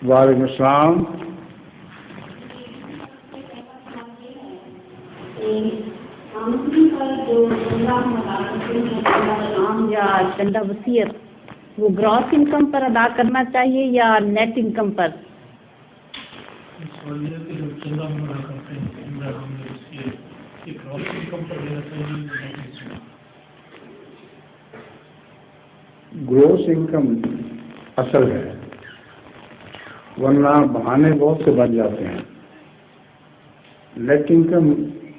وعلیکم السلام. یا چندہ وصیت وہ گراس انکم پر ادا کرنا چاہیے یا net income per? Gross income اصل ہے، ورنہ بہانے بہت سے بن جاتے ہیں. نیٹ انکم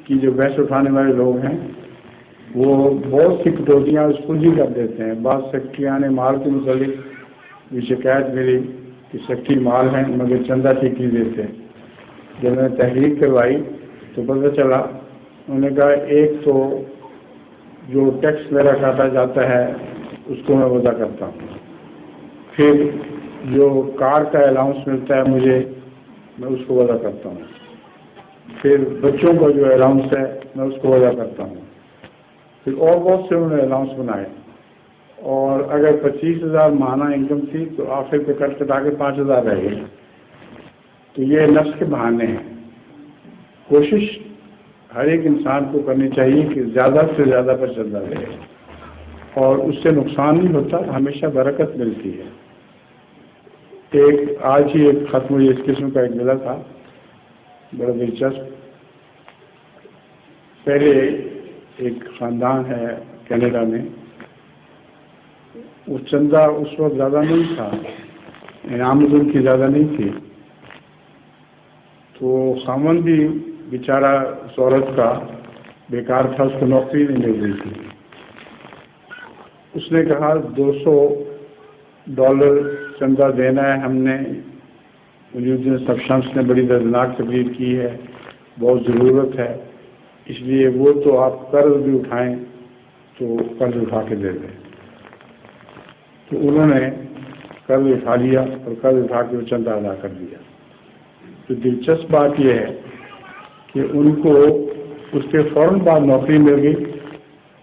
کی جو بحث اٹھانے والے لوگ ہیں وہ بہت سی کٹوتیاں اس کو ہی کر دیتے ہیں. بعض سیکٹریاں نے مال کے متعلق بھی شکایت ملی کہ سیکٹری مال ہیں مگر چندہ ٹھیک نہیں دیتے. جب میں نے تحقیق کروائی تو پتہ چلا، انہوں نے کہا ایک تو جو ٹیکس میرا کاٹا جاتا ہے اس کو میں وضع کرتا ہوں، پھر جو کار کا الاؤنس ملتا ہے مجھے میں اس کو وضع کرتا ہوں، پھر بچوں کا جو الاؤنس ہے میں اس کو وضع کرتا ہوں، پھر اور بہت سے انہوں نے الاؤنس بنائے. اور اگر 25,000 ماہانہ انکم تھی تو آخر پہ کٹ کٹا کے 5,000 رہ گئی. تو یہ نفس کے بہانے ہیں. کوشش ہر ایک انسان کو کرنی چاہیے کہ زیادہ سے زیادہ پر چندہ دے، اور اس سے نقصان نہیں ہوتا، ہمیشہ برکت ملتی ہے. آج ہی ایک خط مجھے اس قسم کا ایک ملا تھا، بڑا دلچسپ. پہلے ایک خاندان ہے کینیڈا میں، وہ چندہ اس وقت زیادہ نہیں تھا، آمد ان کی زیادہ نہیں تھی، تو خاوند بھی بیچارہ اس عورت کا بیکار تھا، اس کو نوکری نہیں مل رہی تھی. اس نے کہا $200 چندہ دینا ہے ہم نے، مجھے سب شمس نے بڑی دردناک تقریر کی ہے، بہت ضرورت ہے، اس لیے وہ تو آپ قرض بھی اٹھائیں تو قرض اٹھا کے دے دیں. تو انہوں نے قرض اٹھا لیا اور قرض اٹھا کے وہ چندہ ادا کر دیا. تو دلچسپ بات یہ ہے کہ ان کو اس کے فوراً بعد نوکری مل گئی،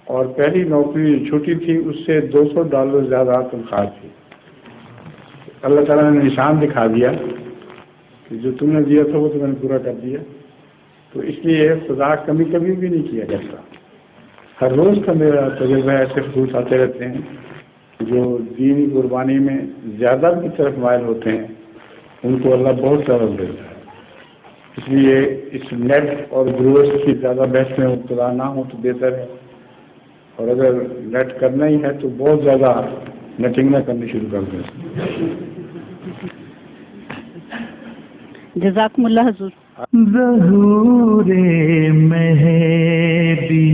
اور پہلی نوکری جو چھوٹی تھی اس سے $200 زیادہ تنخواہ تھی. اللہ تعالیٰ نے نشان دکھا دیا کہ جو تم نے دیا تھا وہ تو میں نے پورا کر دیا. تو اس لیے خدا کمی کبھی بھی نہیں کیا کرتا. ہر روز کا میرا تجربہ ایسے خصوص آتے رہتے ہیں جو دینی قربانی میں زیادہ کی طرف مائل ہوتے ہیں، ان کو اللہ بہت سبب دیتا ہے. اس لیے اس نیٹ اور گروس کی زیادہ بحث میں مبتلا نہ ہو تو بہتر ہے، اور اگر نیٹ کرنا ہی ہے تو بہت زیادہ نیٹنگ نہ کرنی شروع کر دیں. جزاکم اللہ حضور. ظہور مہدی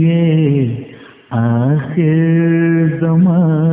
آخر زمان